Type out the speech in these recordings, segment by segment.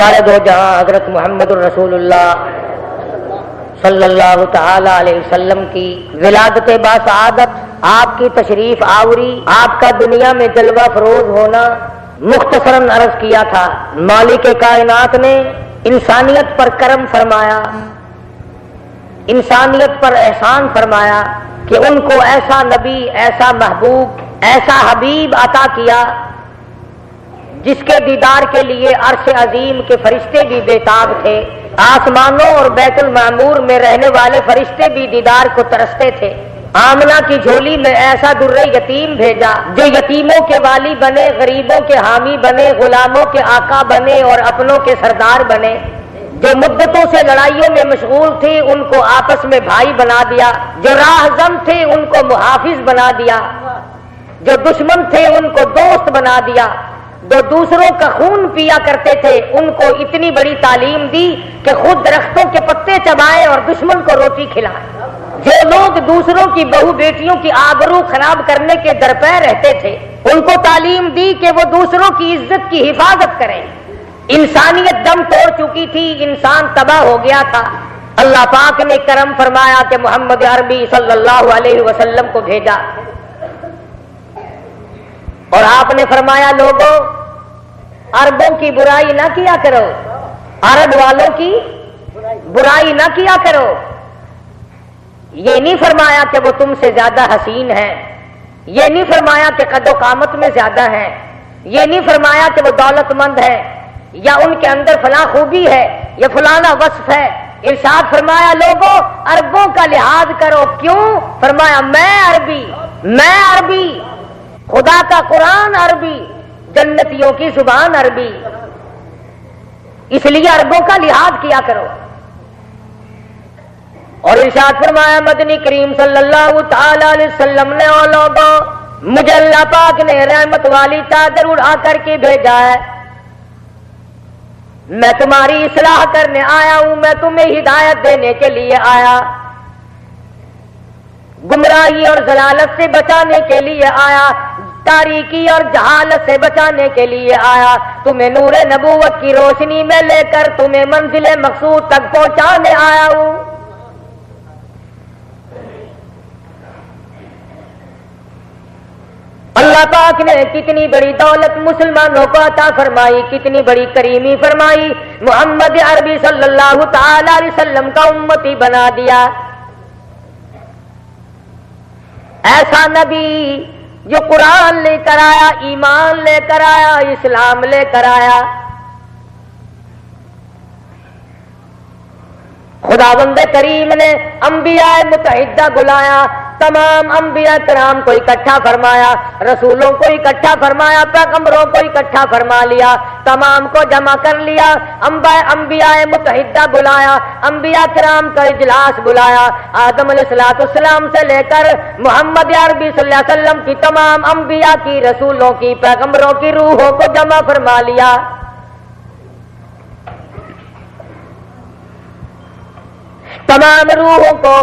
سرکار دو جہاں حضرت محمد الرسول اللہ صلی اللہ تعالی علیہ وسلم کی ولادت باسعادت، آپ کی تشریف آوری، آپ کا دنیا میں جلوہ فروز ہونا مختصراً عرض کیا تھا۔ مالک کائنات نے انسانیت پر کرم فرمایا، انسانیت پر احسان فرمایا کہ ان کو ایسا نبی، ایسا محبوب، ایسا حبیب عطا کیا جس کے دیدار کے لیے عرش عظیم کے فرشتے بھی بےتاب تھے، آسمانوں اور بیت المعمور میں رہنے والے فرشتے بھی دیدار کو ترستے تھے۔ آمنہ کی جھولی میں ایسا در یتیم بھیجا جو یتیموں کے والی بنے، غریبوں کے حامی بنے، غلاموں کے آقا بنے اور اپنوں کے سردار بنے۔ جو مدتوں سے لڑائیوں میں مشغول تھے ان کو آپس میں بھائی بنا دیا، جو راہزن تھے ان کو محافظ بنا دیا، جو دشمن تھے ان کو دوست بنا دیا، جو دوسروں کا خون پیا کرتے تھے ان کو اتنی بڑی تعلیم دی کہ خود درختوں کے پتے چبائے اور دشمن کو روٹی کھلائے۔ جو لوگ دوسروں کی بہو بیٹیوں کی آبرو خراب کرنے کے درپے رہتے تھے ان کو تعلیم دی کہ وہ دوسروں کی عزت کی حفاظت کریں۔ انسانیت دم توڑ چکی تھی، انسان تباہ ہو گیا تھا۔ اللہ پاک نے کرم فرمایا کہ محمد عربی صلی اللہ علیہ وسلم کو بھیجا، اور آپ نے فرمایا لوگوں عربوں کی برائی نہ کیا کرو، عرب والوں کی برائی نہ کیا کرو۔ یہ نہیں فرمایا کہ وہ تم سے زیادہ حسین ہیں، یہ نہیں فرمایا کہ قد و قامت میں زیادہ ہیں، یہ نہیں فرمایا کہ وہ دولت مند ہے یا ان کے اندر فلاں خوبی ہے یا فلانا وصف ہے۔ ارشاد فرمایا لوگوں عربوں کا لحاظ کرو۔ کیوں؟ فرمایا میں عربی، خدا کا قرآن عربی، جنتیوں کی زبان عربی، اس لیے عربوں کا لحاظ کیا کرو۔ اور ارشاد فرمایا مدنی کریم صلی اللہ تعالی علیہ وسلم نے او لوگوں مجھے اللہ پاک نے رحمت والی چادر اڑا کر کے بھیجا ہے، میں تمہاری اصلاح کرنے آیا ہوں، میں تمہیں ہدایت دینے کے لیے آیا، گمراہی اور ضلالت سے بچانے کے لیے آیا، تاریکی اور جہالت سے بچانے کے لیے آیا، تمہیں نور نبوت کی روشنی میں لے کر تمہیں منزل مقصود تک پہنچانے آیا ہوں۔ اللہ پاک نے کتنی بڑی دولت مسلمانوں کو عطا فرمائی، کتنی بڑی کریمی فرمائی، محمد عربی صلی اللہ تعالی علیہ وسلم کا امتی بنا دیا۔ ایسا نبی جو قرآن لے کر آیا، ایمان لے کر آیا، اسلام لے کر آیا۔ خداوند کریم نے انبیاء متحدہ بلایا، تمام انبیاء کرام کو اکٹھا فرمایا، رسولوں کو اکٹھا فرمایا، پیغمبروں کو اکٹھا فرما لیا، تمام کو جمع کر لیا، انبیاء متحدہ بلایا، انبیاء کرام کا اجلاس بلایا، آدم علیہ السلام سے لے کر محمد عربی صلی اللہ علیہ وسلم کی تمام انبیاء کی، رسولوں کی، پیغمبروں کی روحوں کو جمع فرما لیا۔ تمام روحوں کو،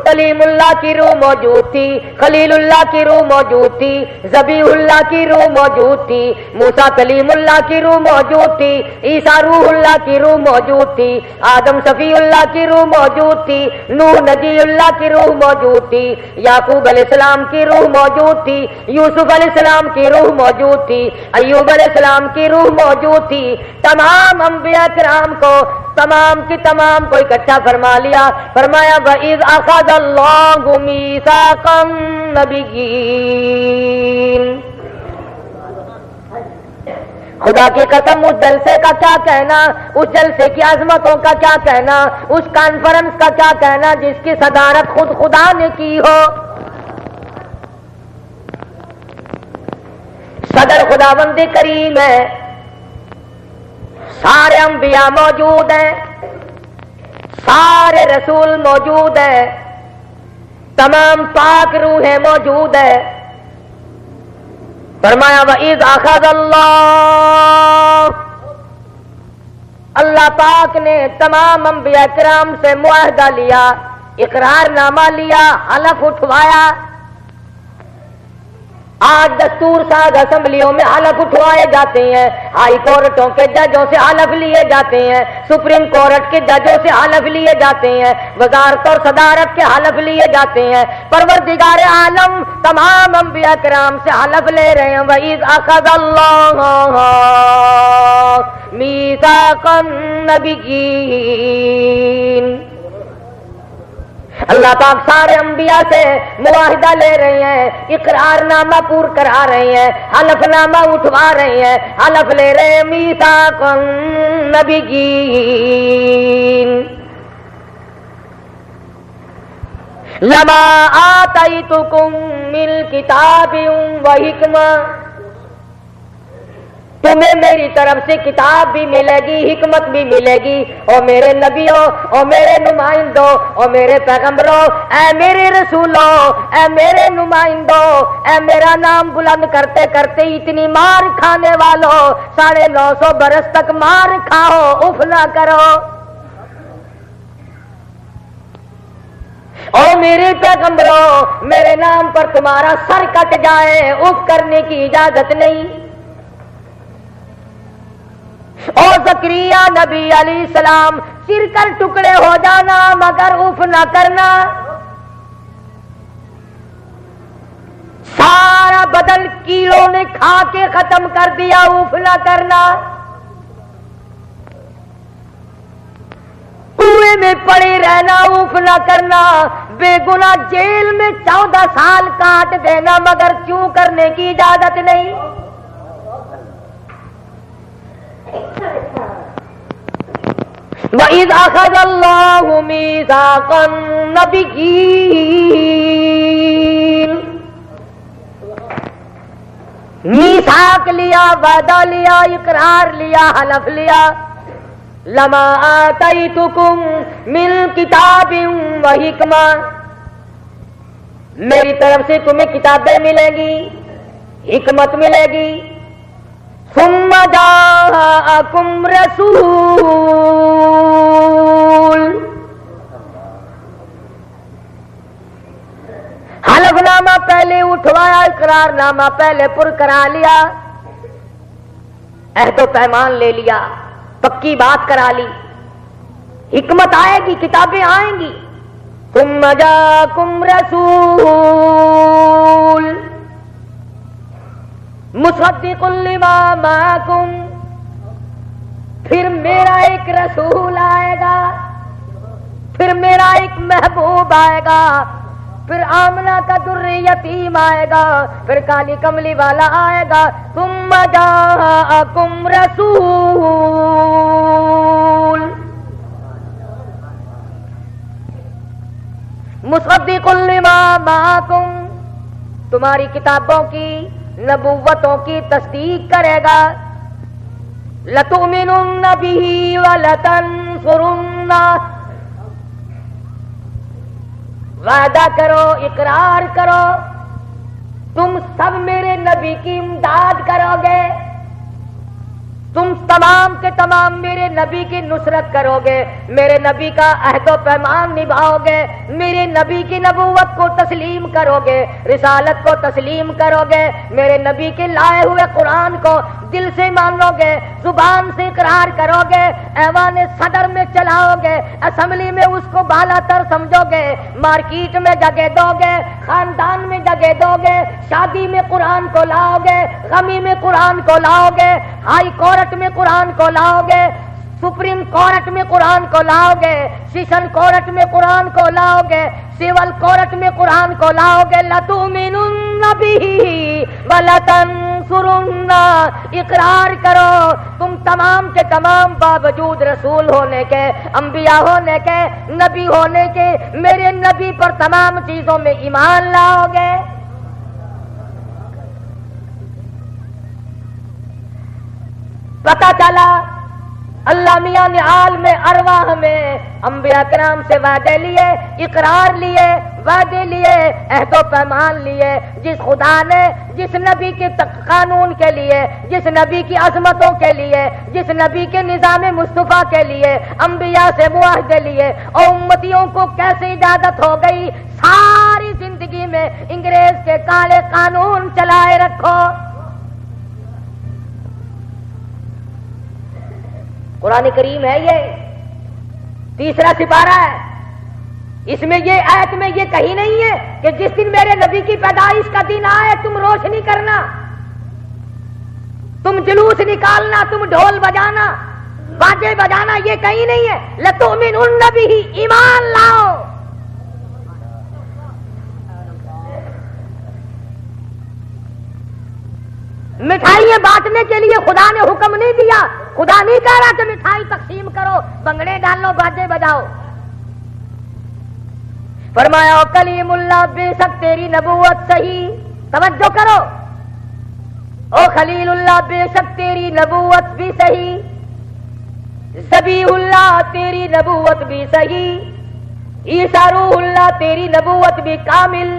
کلیم اللہ کی روح موجود تھی، خلیل اللہ کی روح موجود تھی، ذبیح اللہ کی روح موجود تھی، موسیٰ کلیم اللہ کی روح موجود تھی، عیسیٰ روح اللہ کی روح موجود تھی، آدم صفی اللہ کی روح موجود تھی، نوح نجی اللہ کی روح موجود تھی، یعقوب علیہ السلام کی روح موجود تھی، یوسف علیہ السلام کی روح موجود تھی، ایوب علیہ السلام کی روح موجود تھی۔ تمام انبیاء کرام کو، تمام کی تمام کو اکٹھا فرما لیا، فرمایا وَإِذْ أَخَذَ اللَّهُ مِيثَاقَ النَّبِيِّينَ۔ خدا کی قسم اس جلسے کا کیا کہنا، اس جلسے کی عظمتوں کا کیا کہنا، اس کانفرنس کا کیا کہنا جس کی صدارت خود خدا نے کی ہو۔ صدر خداوند کریم ہے، سارے انبیاء موجود ہیں، سارے رسول موجود ہیں، تمام پاک روحیں موجود ہیں۔ فرمایا وَإِذْ أَخَذَ اللَّهُ، اللہ پاک نے تمام انبیاء کرام سے معاہدہ لیا، اقرار نامہ لیا، حلف اٹھوایا آج دستور ساز اسمبلیوں میں حلف اٹھوائے جاتے ہیں، ہائی کورٹوں کے ججوں سے حلف لیے جاتے ہیں، سپریم کورٹ کے ججوں سے حلف لیے جاتے ہیں، وزارت اور صدارت کے حلف لیے جاتے ہیں، پروردگار عالم تمام انبیاء کرام سے حلف لے رہے ہیں۔ وَإِذْ أَخَذَ اللَّهُ مِيثَاقَ النَّبِيِّينَ، اللہ پاک سارے انبیاء سے معاہدہ لے رہے ہیں، اقرار نامہ پور کرا رہے ہیں، حلف نامہ اٹھوا رہے ہیں، حلف لے رہے ہیں۔ میثاق النبیین لما آتیتکم من کتاب و حکمہ، تمہیں میری طرف سے کتاب بھی ملے گی، حکمت بھی ملے گی، اور میرے نبیوں اور میرے نمائندوں اور میرے پیغمبروں، اے میرے رسولوں، اے میرے نمائندوں، اے میرا نام بلند کرتے کرتے اتنی مار کھانے والوں، 950 برس تک مار کھاؤ، اف نہ کرو۔ اور میرے پیغمبروں، میرے نام پر تمہارا سر کٹ جائے، اف کرنے کی اجازت نہیں۔ اور زکریا نبی علیہ السلام، چر کر ٹکڑے ہو جانا مگر اف نہ کرنا، سارا بدن کیڑوں نے کھا کے ختم کر دیا، اف نہ کرنا۔ کنویں میں پڑے رہنا، اف نہ کرنا، بے گناہ جیل میں 14 سال کاٹ دینا مگر کیوں کرنے کی اجازت نہیں۔ وَإِذْ أَخَذَ اللَّهُ مِيثَاقَ النَّبِيِّينَ، میثاق لیا، وعدہ لیا، اقرار لیا، حلف لیا۔ لما آتیتکم من کتاب و حکمہ، میری طرف سے تمہیں کتابیں ملیں گی، حکمت ملے گی۔ ثم جاءکم رسول، حلف نامہ پہلے اٹھوایا، اقرار نامہ پہلے پر کرا لیا، عہد و پیمان لے لیا، پکی بات کرا لی، حکمت آئے گی، کتابیں آئیں گی۔ ثم جاءکم رسول مصدق لما معکم، پھر میرا ایک رسول آئے گا، پھر میرا ایک محبوب آئے گا، پھر آمنہ کا در یتیم آئے گا، پھر کالی کملی والا آئے گا۔ ثم جاءکم رسول مصدق لما معکم، تمہاری کتابوں کی، نبوتوں کی تصدیق کرے گا۔ لَتُؤْمِنُنَّ بِهِ وَلَتَنصُرُنَّهُ، وعدہ کرو، اقرار کرو، تم سب میرے نبی کی امداد کرو گے، تم تمام کے تمام میرے نبی کی نصرت کرو گے، میرے نبی کا عہد و پیمان نبھاؤ گے، میرے نبی کی نبوت کو تسلیم کرو گے، رسالت کو تسلیم کرو گے، میرے نبی کے لائے ہوئے قرآن کو دل سے مانو گے، زبان سے اقرار کرو گے، ایوان صدر میں چلاؤ گے، اسمبلی میں اس کو بالا تر سمجھو گے، مارکیٹ میں جگہ دو گے، خاندان میں جگہ دو گے، شادی میں قرآن کو لاؤ گے، غمی میں قرآن کو لاؤ گے، ہائی کورٹ میں قرآن کو لاؤ گے، سپریم کورٹ میں قرآن کو لاؤ گے، سیشن کورٹ میں قرآن کو لاؤ گے، سول کورٹ میں قرآن کو لاؤ گے۔ لَتُؤْمِنُنَّ بِهِ وَلَتَنصُرُنَّهُ، اقرار کرو، تم تمام کے تمام باوجود رسول ہونے کے، انبیاء ہونے کے، نبی ہونے کے، میرے نبی پر تمام چیزوں میں ایمان لاؤ گے۔ پتہ چلا اللہ اللہ میاں نے عالم ارواح میں انبیاء کرام سے وعدے لیے، اقرار لیے، وعدے لیے، عہد و پیمان لیے۔ جس خدا نے جس نبی کے قانون کے لیے، جس نبی کی عظمتوں کے لیے، جس نبی کے نظام مصطفیٰ کے لیے انبیاء سے معاہدے لیے، اور امتیوں کو کیسے اجازت ہو گئی ساری زندگی میں انگریز کے کالے قانون چلائے رکھو۔ قرآن کریم ہے، یہ تیسرا سپارہ ہے، اس میں یہ آیت میں یہ کہیں نہیں ہے کہ جس دن میرے نبی کی پیدائش کا دن آئے تم روشنی کرنا، تم جلوس نکالنا، تم ڈھول بجانا، باجے بجانا، یہ کہیں نہیں ہے۔ لَتُؤْمِنُنَّ بِهِ، ایمان لاؤ۔ مٹھائیاں بانٹنے کے لیے خدا نے حکم نہیں دیا، خدا نہیں کہہ رہا کہ مٹھائی تقسیم کرو، بنگڑے ڈالو، باجے بجاؤ۔ فرمایا کلیم اللہ، بے شک تیری نبوت صحیح، توجہ کرو، او خلیل اللہ بے شک تیری نبوت بھی صحیح، ذبیح اللہ تیری نبوت بھی صحیح، عیسیٰ روح اللہ تیری نبوت بھی کامل،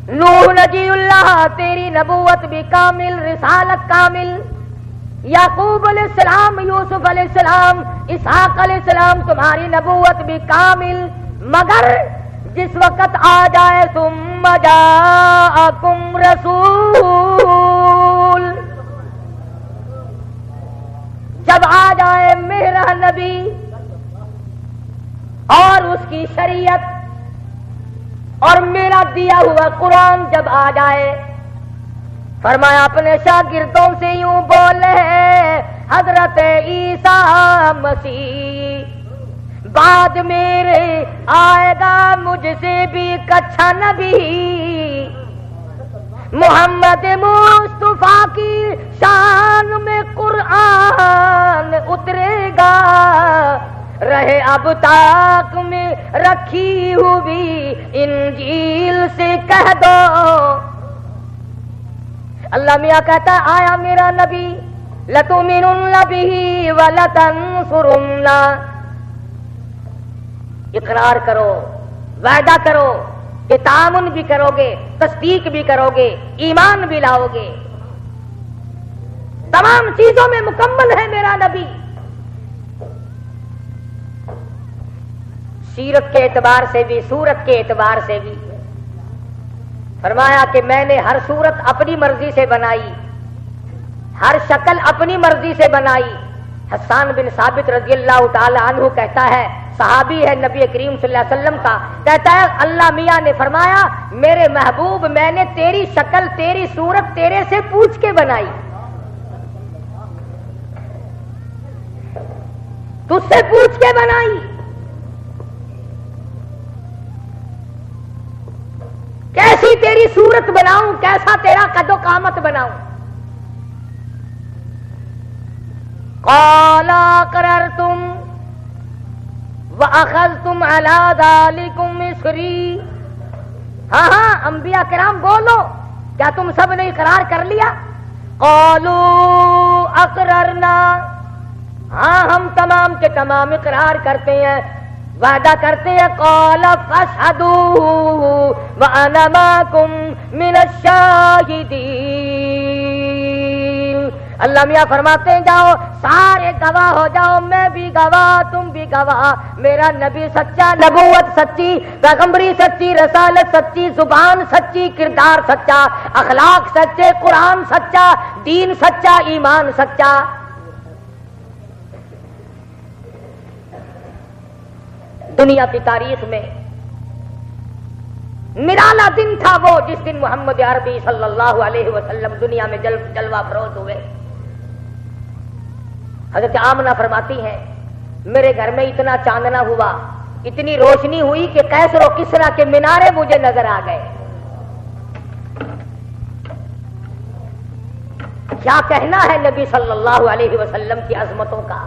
نوح نجی اللہ تیری نبوت بھی کامل، رسالت کامل، یعقوب علیہ السلام، یوسف علیہ السلام، اسحاق علیہ السلام تمہاری نبوت بھی کامل، مگر جس وقت آ جائے ثم جاءکم رسول، جب آ جائے میرا نبی اور اس کی شریعت اور میرا دیا ہوا قرآن جب آ جائے، فرمایا اپنے شاگردوں سے یوں بولے حضرت عیسیٰ مسیح بعد میرے آئے گا مجھ سے بھی ایک اچھا نبی، محمد مصطفیٰ کی شان میں قرآن اترے گا، رہے اب تک میں رکھی ہوئی انجیل سے کہہ دو۔ اللہ میاں کہتا ہے آیا میرا نبی، لَتُؤْمِنُنَّ بِهِ وَلَتَنْصُرُنَّ، اقرار کرو، وعدہ کرو کہ تعاون بھی کرو گے، تصدیق بھی کرو گے، ایمان بھی لاؤ گے، تمام چیزوں میں مکمل ہے میرا نبی۔ سیرت کے اعتبار سے بھی، صورت کے اعتبار سے بھی فرمایا کہ میں نے ہر صورت اپنی مرضی سے بنائی، ہر شکل اپنی مرضی سے بنائی۔ حسان بن ثابت رضی اللہ تعالی عنہ کہتا ہے، صحابی ہے نبی کریم صلی اللہ علیہ وسلم کا، کہتا ہے اللہ میاں نے فرمایا میرے محبوب میں نے تیری شکل تیری صورت تیرے سے پوچھ کے بنائی، تجھ سے پوچھ کے بنائی، کیسی تیری صورت بناؤں، کیسا تیرا قد و قامت بناؤں۔ قال اقررتم واخذتم على ذلكم مصری، ہاں انبیاء کرام بولو، کیا تم سب نے اقرار کر لیا؟ قالوا اقررنا، ہاں ہم تمام کے تمام اقرار کرتے ہیں، وعدہ کرتے ہیں۔ قال فاشهدوا وانا معكم من الشاہدین، اللہ میاں فرماتے ہیں جاؤ سارے گواہ ہو جاؤ، میں بھی گواہ تم بھی گواہ، میرا نبی سچا، نبوت سچی، پیغمبری سچی، رسالت سچی، زبان سچی، کردار سچا، اخلاق سچے، قرآن سچا، دین سچا، ایمان سچا۔ دنیا کی تاریخ میں نرالا دن تھا وہ جس دن محمد عربی صلی اللہ علیہ وسلم دنیا میں جلوہ افروز ہوئے۔ حضرت آمنہ فرماتی ہیں میرے گھر میں اتنا چاندنا ہوا، اتنی روشنی ہوئی کہ قیصر و کسریٰ کے مینارے مجھے نظر آ گئے۔ کیا کہنا ہے نبی صلی اللہ علیہ وسلم کی عظمتوں کا،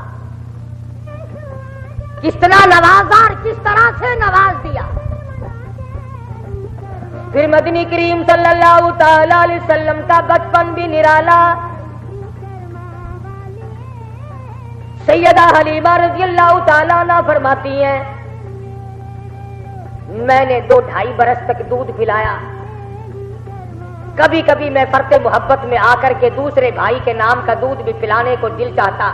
کس طرح نوازا اور کس طرح سے نواز دیا۔ پھر مدنی کریم صلی اللہ تعالی علیہ وسلم کا بچپن بھی نرالا، سیدہ حلیمہ رضی اللہ تعالیٰ عنہ فرماتی ہیں میں نے 2-2.5 برس تک دودھ پلایا. کبھی کبھی میں فرط محبت میں آ کر کے دوسرے بھائی کے نام کا دودھ بھی پلانے کو دل چاہتا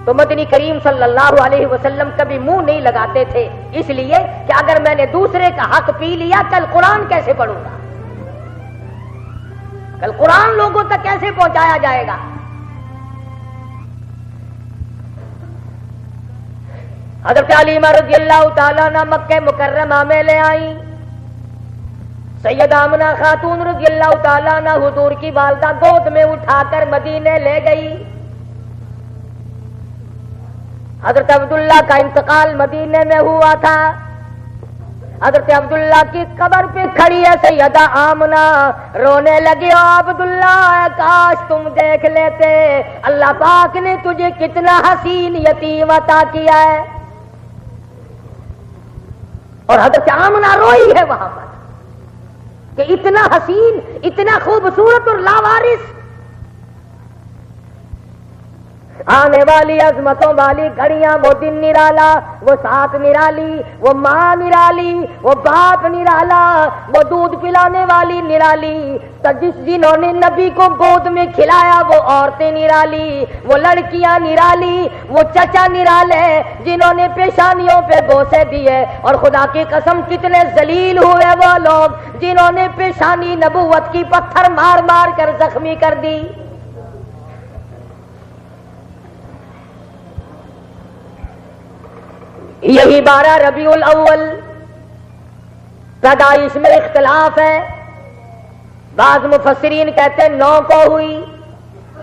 تو مدنی کریم صلی اللہ علیہ وسلم کبھی منہ نہیں لگاتے تھے، اس لیے کہ اگر میں نے دوسرے کا حق پی لیا کل قرآن کیسے پڑھوں گا، کل قرآن لوگوں تک کیسے پہنچایا جائے گا. حضرت حلیمہ رضی اللہ تعالیٰ عنہ مکہ مکرمہ میں لے آئی. سیدہ آمنہ خاتون رضی اللہ تعالیٰ عنہ حضور کی والدہ گود میں اٹھا کر مدینے لے گئی. حضرت عبداللہ کا انتقال مدینے میں ہوا تھا. حضرت عبداللہ کی قبر پہ کھڑی ہے سیدہ آمنہ، رونے لگی. عبداللہ کاش تم دیکھ لیتے اللہ پاک نے تجھے کتنا حسین یتیم عطا کیا ہے. اور حضرت آمنہ روئی ہے وہاں پر کہ اتنا حسین، اتنا خوبصورت اور لاوارث، آنے والی عظمتوں والی گھڑیاں، وہ دن نرالا، وہ ساتھ نرالی، وہ ماں نرالی، وہ باپ نرالا، وہ دودھ پلانے والی نرالی، جنہوں نے نبی کو گود میں کھلایا وہ عورتیں نرالی، وہ لڑکیاں نرالی، وہ چچا نرالے جنہوں نے پیشانیوں پہ بوسے دیے. اور خدا کی قسم کتنے ذلیل ہوئے وہ لوگ جنہوں نے پیشانی نبوت کی پتھر مار مار کر زخمی کر دی. یہی 12 ربیع الاول پیدائش میں اختلاف ہے. بعض مفسرین کہتے ہیں 9 کو ہوئی،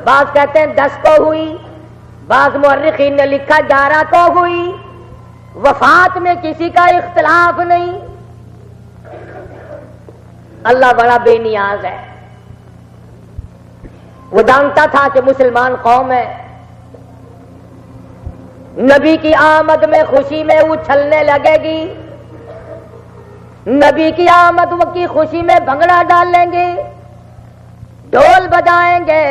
بعض کہتے ہیں 10 کو ہوئی، بعض مورخین نے لکھا 11 کو ہوئی. وفات میں کسی کا اختلاف نہیں. اللہ بڑا بے نیاز ہے، وہ جانتا تھا کہ مسلمان قوم ہے، نبی کی آمد میں خوشی میں اچھلنے لگے گی، نبی کی آمد کی خوشی میں بھنگڑا ڈالیں گے، ڈھول بجائیں گے،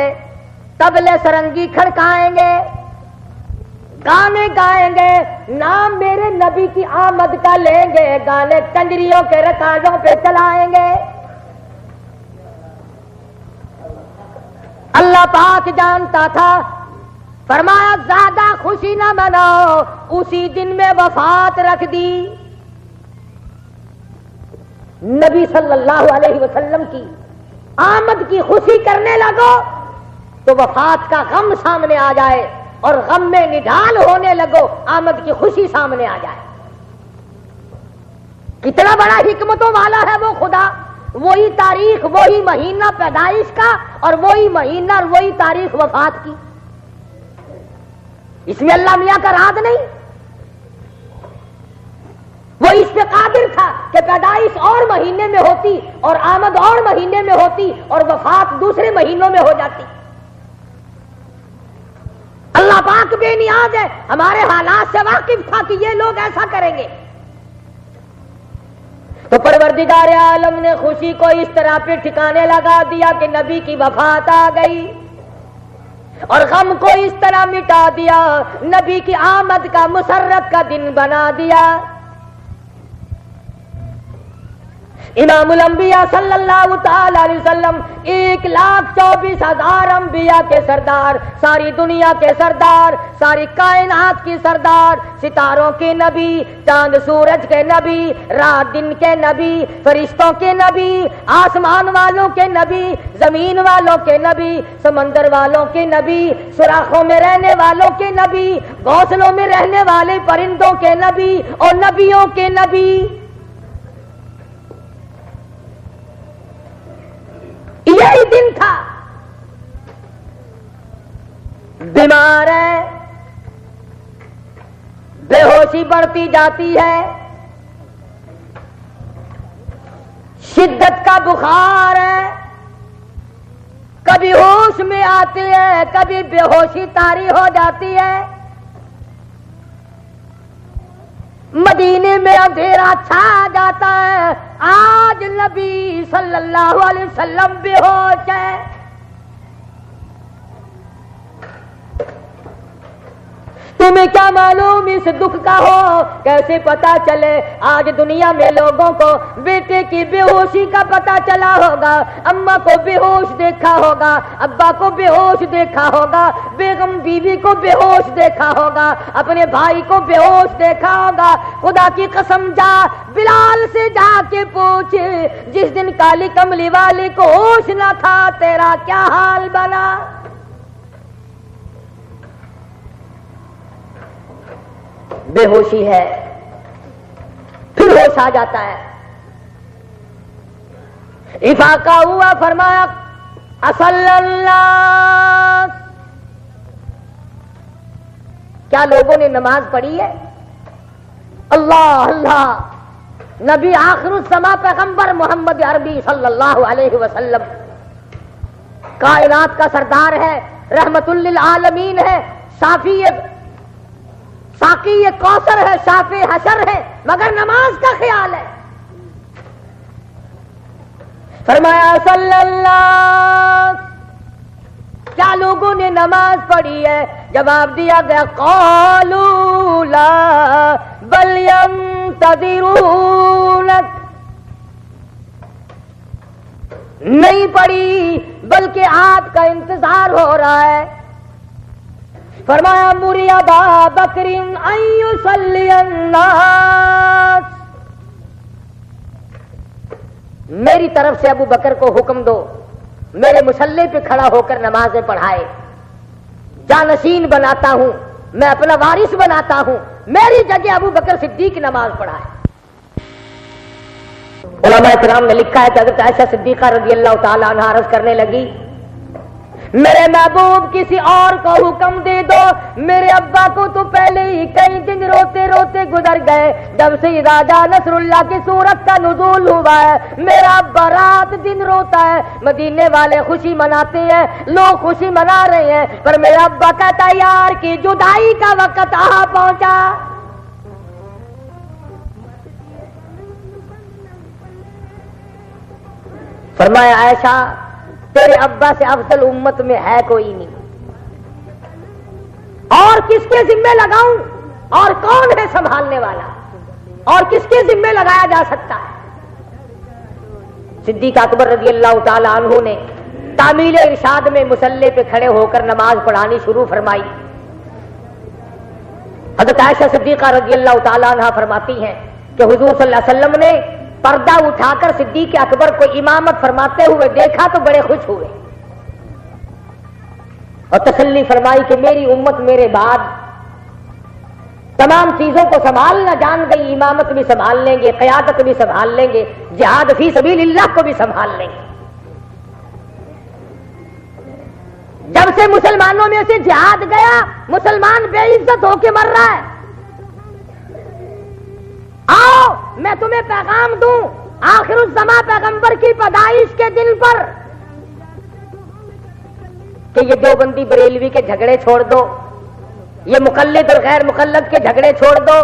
طبلے سرنگی کھڑکائیں گے، گانے گائیں گے، نام میرے نبی کی آمد کا لیں گے، گانے کنجریوں کے رکاجوں پہ چلائیں گے. اللہ پاک جانتا تھا، فرمایا زیادہ خوشی نہ مناؤ، اسی دن میں وفات رکھ دی. نبی صلی اللہ علیہ وسلم کی آمد کی خوشی کرنے لگو تو وفات کا غم سامنے آ جائے، اور غم میں نڈال ہونے لگو آمد کی خوشی سامنے آ جائے. کتنا بڑا حکمتوں والا ہے وہ خدا، وہی تاریخ، وہی مہینہ پیدائش کا، اور وہی مہینہ اور وہی تاریخ وفات کی. اس میں اللہ میاں کا راز نہیں. وہ اس پہ قادر تھا کہ پیدائش اور مہینے میں ہوتی اور آمد اور مہینے میں ہوتی اور وفات دوسرے مہینوں میں ہو جاتی. اللہ پاک بے نیاز ہے، ہمارے حالات سے واقف تھا کہ یہ لوگ ایسا کریں گے. تو پروردگار عالم نے خوشی کو اس طرح پہ ٹھکانے لگا دیا کہ نبی کی وفات آ گئی، اور غم کو اس طرح مٹا دیا، نبی کی آمد کا مسرت کا دن بنا دیا. امام الانبیاء صلی اللہ تعالی علیہ وسلم 1,24,000 انبیاء کے سردار، ساری دنیا کے سردار، ساری کائنات کی سردار، ستاروں کے نبی، چاند سورج کے نبی، رات دن کے نبی، فرشتوں کے نبی، آسمان والوں کے نبی، زمین والوں کے نبی، سمندر والوں کے نبی، سوراخوں میں رہنے والوں کے نبی، گھونسلوں میں رہنے والے پرندوں کے نبی، اور نبیوں کے نبی. یہی دن تھا. بیمار ہے، بے ہوشی بڑھتی جاتی ہے، شدت کا بخار ہے، کبھی ہوش میں آتی ہے، کبھی بے ہوشی طاری ہو جاتی ہے. مدینے میں اندھیرا چھا جاتا ہے. آج نبی صلی اللہ علیہ وسلم بے ہوش ہے. تمہیں کیا معلوم اس دکھ کا ہو، کیسے پتا چلے؟ آج دنیا میں لوگوں کو بیٹے کی بے ہوشی کا پتا چلا ہوگا، اماں کو بے ہوش دیکھا ہوگا، ابا کو بے ہوش دیکھا ہوگا، بیگم بیوی کو بے ہوش دیکھا ہوگا، اپنے بھائی کو بے ہوش دیکھا ہوگا۔ خدا کی قسم جا بلال سے جا کے پوچھ، جس دن کالی کملی والے کو ہوش نہ تھا تیرا کیا حال بنا؟ بے ہوشی ہے، پھر ہوش آ جاتا ہے۔ افاقہ ہوا، فرمایا اصل اللہ، کیا لوگوں نے نماز پڑھی ہے؟ اللہ اللہ، نبی آخر الزماں پیغمبر محمد عربی صلی اللہ علیہ وسلم کائنات کا سردار ہے، رحمت للعالمین ہے، ساقی کوثر ہے، شافع حشر ہے، مگر نماز کا خیال ہے۔ فرمایا صلی اللہ، کیا لوگوں نے نماز پڑھی ہے؟ جواب دیا گیا قالوا لا بل ينتظرون، نہیں پڑھی بلکہ آپ کا انتظار ہو رہا ہے۔ فرمایا مری ابا بکر ان یصلی الناس، میری طرف سے ابو بکر کو حکم دو میرے مصلی پہ کھڑا ہو کر نمازیں پڑھائے، جانشین بناتا ہوں، میں اپنا وارث بناتا ہوں، میری جگہ ابو بکر صدیق نماز پڑھائے۔ علماء کرام نے لکھا ہے کہ حضرت عائشہ صدیقہ رضی اللہ تعالی عنہا عرض کرنے لگی، میرے محبوب کسی اور کو حکم دے دو، میرے ابا کو تو پہلے ہی کئی دن روتے روتے گزر گئے، جب سے اذا جاء نصر اللہ کی سورت کا نزول ہوا ہے میرا ابا رات دن روتا ہے۔ مدینے والے خوشی مناتے ہیں، لوگ خوشی منا رہے ہیں، پر میرا ابا کہتا ہے یار کی جدائی کا وقت آ پہنچا۔ فرمایا عائشہ تیرے ابا سے افضل امت میں ہے کوئی نہیں، اور کس کے ذمہ لگاؤں؟ اور کون ہے سنبھالنے والا؟ اور کس کے ذمہ لگایا جا سکتا ہے؟ صدیق اکبر رضی اللہ تعالی عنہ نے تعمیل ارشاد میں مصلی پہ کھڑے ہو کر نماز پڑھانی شروع فرمائی۔ حضرت عائشہ صدیقہ رضی اللہ تعالی عنہ فرماتی ہیں کہ حضور صلی اللہ علیہ وسلم نے پردہ اٹھا کر صدیق اکبر کو امامت فرماتے ہوئے دیکھا تو بڑے خوش ہوئے اور تسلی فرمائی کہ میری امت میرے بعد تمام چیزوں کو سنبھالنا جان گئی، امامت بھی سنبھال لیں گے، قیادت بھی سنبھال لیں گے، جہاد فی سبیل اللہ کو بھی سنبھال لیں گے۔ جب سے مسلمانوں میں سے جہاد گیا مسلمان بے عزت ہو کے مر رہا ہے۔ آؤ میں تمہیں پیغام دوں آخر الزماں پیغمبر کی پیدائش کے دن پر کہ یہ دیوبندی بریلوی کے جھگڑے چھوڑ دو، یہ مقلد اور غیر مقلد کے جھگڑے چھوڑ دو۔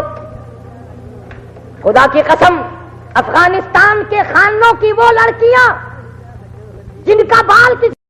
خدا کی قسم افغانستان کے خانوں کی وہ لڑکیاں جن کا بال